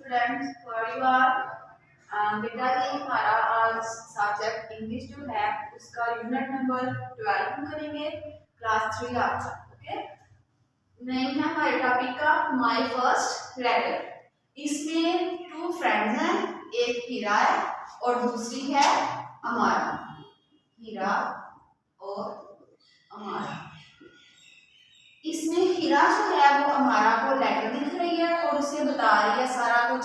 Students बेटा ये हमारा आज सब्जेक्ट इंग्लिश जो है उसका यूनिट नंबर 12 हम करेंगे क्लास 3 आज। ओके, नेम है हमारे टॉपिक का माय फर्स्ट लेटर। इसमें 2 फ्रेंड्स हैं, एक हीरा है और दूसरी है अमारा। हीरा और अमारा। इसमें हीरा जो है वो अमारा को लेटर लिख रही है और उसे बता रही है सारा कुछ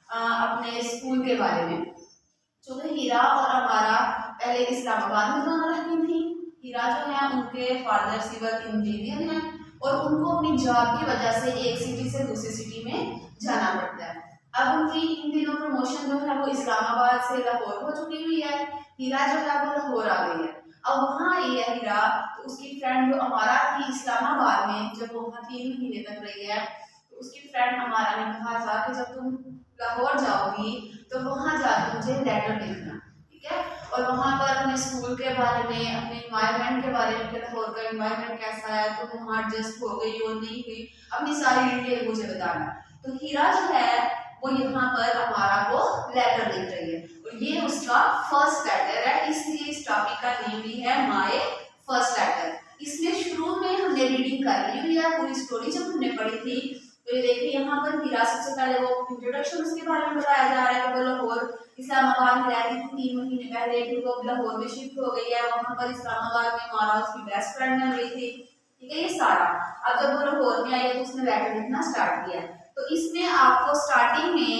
अपने स्कूल के बारे में। क्योंकि हीरा और अमारा पहले इस्लामाबाद में दोनों रहती थी। हीरा जो है उनके फादर सिविल इंजीनियर हैं और उनको अपनी जॉब की वजह से एक सिटी से दूसरी सिटी में जाना पड़ता है। अब उनकी इन दिनों प्रमोशन जो है वो इस्लामाबाद से लाहौर हो चुकी हुई है। हीरा जो है वो लाहौर आ गई है। अब वहाँ आई है हीरा, तो उसकी फ्रेंड जो अमारा थी इस्लामाबाद में, जब वो वहाँ 3 महीने तक रही है, तो उसकी फ्रेंड अमारा ने कहा था कि जब तुम लाहौर जाओगी तो वहाँ जाकर मुझे लेटर लिखना, ठीक है। और वहाँ पर अपने स्कूल के बारे में, अपने इन्वायरमेंट के बारे में, कि लाहौर का इन्वायरमेंट कैसा है, तुम वहाँ एडजस्ट हो गई हो नहीं हुई, अपनी सारी डिटेल मुझे बताना। तो हीरा जो है वो यहाँ पर अमारा को लेटर लिख रही है और ये उसका फर्स्ट लेटर है, इसलिए इस टॉपिक का नेम भी है माय फर्स्ट लेटर। इसमें शुरू में हमने रीडिंग कर ली हुई है, पूरी स्टोरी जब हमने पढ़ी थी। तो ये देखिए यहाँ पर हीरा सबसे पहले वो इंट्रोडक्शन उसके बारे में बताया जा रहा है कि वो लाहौर इस्लामाबाद में रहती थी 3 महीने पहले, फिर वो लाहौर में शिफ्ट हो गई है। वहाँ पर इस्लामाबाद में अमारा उसकी बेस्ट फ्रेंड बन गई थी, ठीक है। ये सारा अब जब वो लाहौर में आई तो उसने लेटर लिखना स्टार्ट किया। तो इसमें आपको स्टार्टिंग में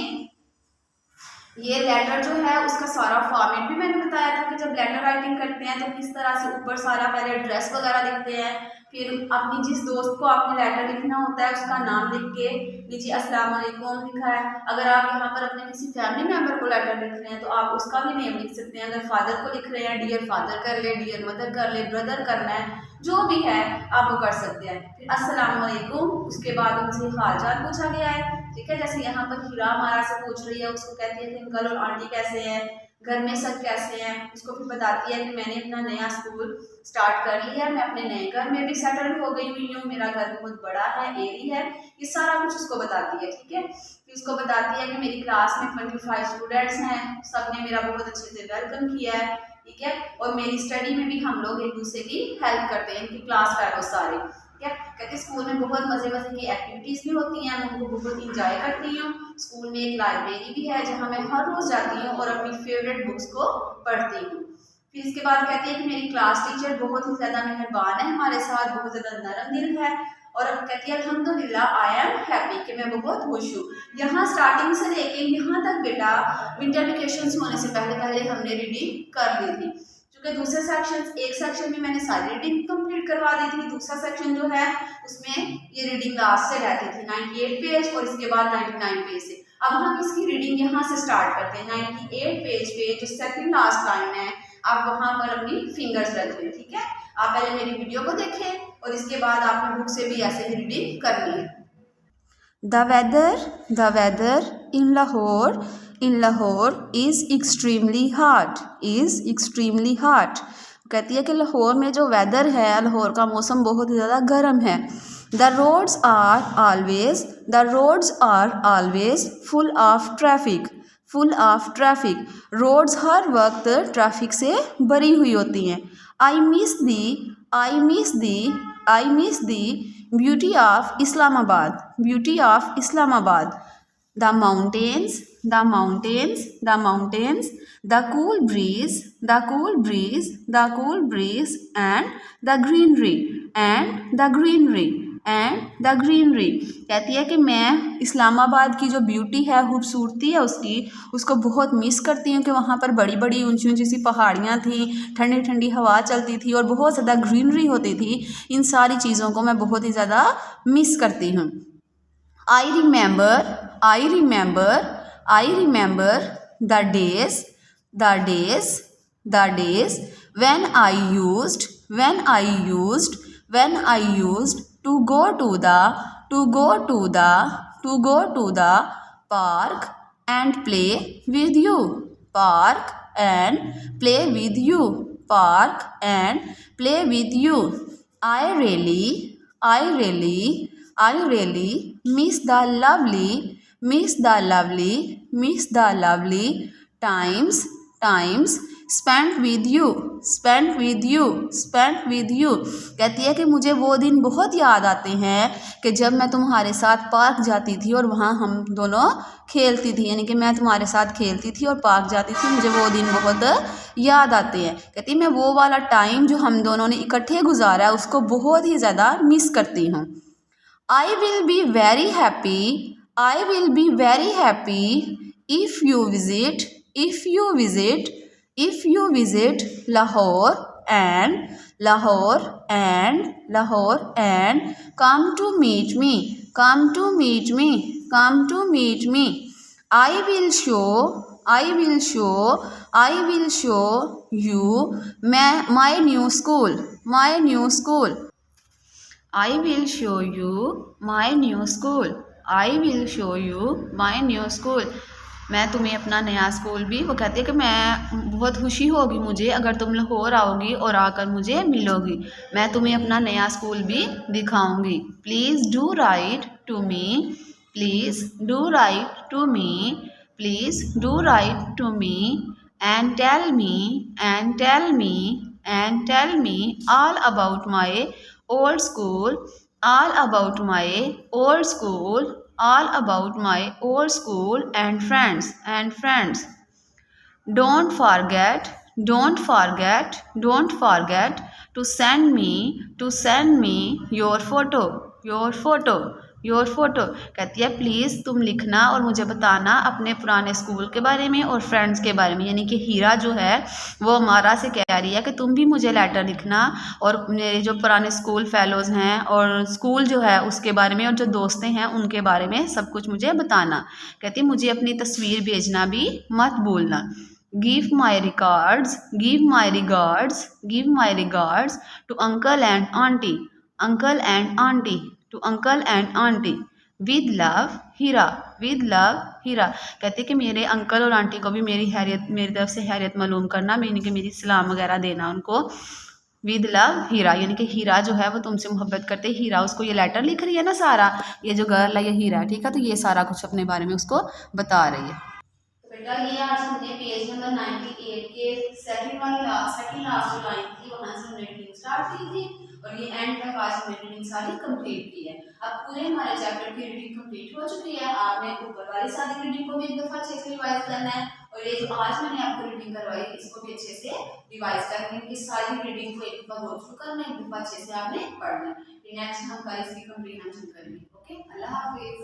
ये लेटर जो है उसका सारा फॉर्मेट भी मैंने बताया था कि जब लेटर राइटिंग करते हैं तो किस तरह से ऊपर सारा पहले एड्रेस वगैरह लिखते हैं, फिर अपनी जिस दोस्त को आपने लेटर लिखना होता है उसका नाम लिख के नीचे अस्सलाम वालेकुम लिखा है। अगर आप यहाँ पर अपने किसी फैमिली मेंबर को लेटर लिख रहे हैं तो आप उसका भी नेम लिख सकते हैं। अगर फादर को लिख रहे हैं डियर फादर कर ले, डियर मदर कर ले, ब्रदर करना है, जो भी है आप वो कर सकते हैं। फिर अस्सलाम वालेकुम, उसके बाद उनसे हाल चाल पूछा गया है, ठीक है। जैसे यहाँ पर हीरा हमारा से पूछ रही है, उसको कहती है कि अंकल और आंटी कैसे हैं, घर में सब कैसे हैं। उसको फिर बताती है कि मैंने अपना नया स्कूल स्टार्ट कर लिया है, मैं अपने नए घर में भी सेटल हो गई हुई हूँ, मेरा घर बहुत बड़ा है, एरी है, ये सारा कुछ उसको बताती है, ठीक है। फिर उसको बताती है कि मेरी क्लास में 25 स्टूडेंट्स हैं, सबने मेरा बहुत अच्छे से वेलकम किया है, ठीक है। और मेरी स्टडी में भी हम लोग एक दूसरे की हेल्प करते हैं, इनकी क्लास फेलो सारे, ठीक है। कहते स्कूल में बहुत मजे मजे की एक्टिविटीज भी होती हैं, मैं उनको बहुत इंजॉय करती हूँ। स्कूल में एक लाइब्रेरी भी है जहाँ मैं हर रोज जाती हूँ और अपनी फेवरेट बुक्स को पढ़ती हूँ। फिर इसके बाद कहती है कि मेरी क्लास टीचर बहुत ही ज्यादा मेहरबान है हमारे साथ, बहुत ज्यादा नरम दिल है। और अब कहती है अल्हम्दुलिल्लाह आई एम हैप्पी, कि मैं बहुत खुश हूँ। यहाँ स्टार्टिंग से लेके यहाँ तक बेटा विंटर वेकेशन होने से पहले पहले हमने रीडिंग कर ली थी, क्योंकि दूसरे सेक्शन एक सेक्शन में मैंने सारी रीडिंग कंप्लीट करवा दी थी, दूसरा सेक्शन जो है उसमें ये रीडिंग लास्ट से रहती थी 98 पेज और इसके बाद 99 पेज से। अब हम इसकी रीडिंग यहाँ से स्टार्ट करते हैं 98 पेज पे, जो सेकंड लास्ट लाइन है आप वहां पर अपनी फिंगर्स रख लें, ठीक है। आप पहले मेरी वीडियो को देखें और इसके बाद आपने बुक से भी ऐसे ही रीडिंग करनी है। The weather in Lahore is extremely hot. कहती है कि लाहौर में जो वेदर है, लाहौर का मौसम बहुत ही ज़्यादा गर्म है। The roads are always full of traffic. Roads हर वक्त ट्रैफिक से भरी हुई होती हैं। I miss the beauty of Islamabad. The mountains, the cool breeze, and the greenery. कहती है कि मैं इस्लामाबाद की जो ब्यूटी है, खूबसूरती है उसको बहुत मिस करती हूँ कि वहाँ पर बड़ी बड़ी ऊंची ऊंची सी पहाड़ियाँ थी, ठंडी ठंडी हवा चलती थी और बहुत ज़्यादा ग्रीनरी होती थी। इन सारी चीज़ों को मैं बहुत ही ज़्यादा मिस करती हूँ। I remember the days when I used to go to the park and play with you. I really miss the miss the lovely times times spent with you. कहती है कि मुझे वो दिन बहुत याद आते हैं कि जब मैं तुम्हारे साथ पार्क जाती थी और वहाँ हम दोनों खेलती थी, यानी कि मैं तुम्हारे साथ खेलती थी और पार्क जाती थी, मुझे वो दिन बहुत याद आते हैं। कहती है मैं वो वाला टाइम जो हम दोनों ने इकट्ठे गुजारा है उसको बहुत ही ज़्यादा मिस करती हूँ। I will be very happy. I will be very happy if you visit Lahore and come to meet me. Come to meet me. I will show you my new school. I will show you my new school. I will show you my new school. मैं तुम्हें अपना नया school भी, वो कहती है कि मैं बहुत खुशी होगी मुझे अगर तुम लाहौर आओगी और आकर मुझे मिलोगी, मैं तुम्हें अपना नया स्कूल भी दिखाऊंगी। Please do write to me, please do write to me, please do write to me and tell me all about my old school, all about my old school, all about my old school and friends. Don't forget to send me your photo। कहती है please तुम लिखना और मुझे बताना अपने पुराने school के बारे में और फ्रेंड्स के बारे में, यानी कि हीरा जो है वो अमारा से कह रही है कि तुम भी मुझे लेटर लिखना और मेरे जो पुराने स्कूल फेलोज़ हैं और स्कूल जो है उसके बारे में और जो दोस्तें हैं उनके बारे में सब कुछ मुझे बताना। कहती है मुझे अपनी तस्वीर भेजना भी मत भूलना। Give my regards to uncle and auntie with love हीरा। कहते कि मेरे अंकल और आंटी को भी मेरी तरफ से हैरियत मालूम करना, यानी कि मेरी सलाम वगैरह देना उनको। विद लव हीरा, यानी कि हीरा जो है वो तुमसे मोहब्बत करते। हीरा उसको ये लेटर लिख रही है ना सारा, ये जो गर्ल है ये हीरा, ठीक है, तो ये सारा कुछ अपने बारे में उसको बता रही है। बेटा ये आज हमने पेज नंबर 98 के सेकंड लास्ट जो लाइन थी वहां से हमने रीडिंग स्टार्ट की थी और ये एंड तक आज हमने रीडिंग सारी कंप्लीट की है। अब पूरे हमारे चैप्टर की रीडिंग कंप्लीट हो चुकी है। आपने ऊपर वाली सारी रीडिंग को भी एक दफा अच्छे से रिवाइज करना है और ये जो आज मैंने आपको रीडिंग करवाई इसको भी अच्छे से रिवाइज करना है। इस सारी रीडिंग को एक दफा गो थ्रू करना है, एक दफा अच्छे से आपने पढ़ना है। नेक्स्ट हम कल इसकी कंप्रीहेंशन करेंगे। ओके, अल्लाह हाफिज।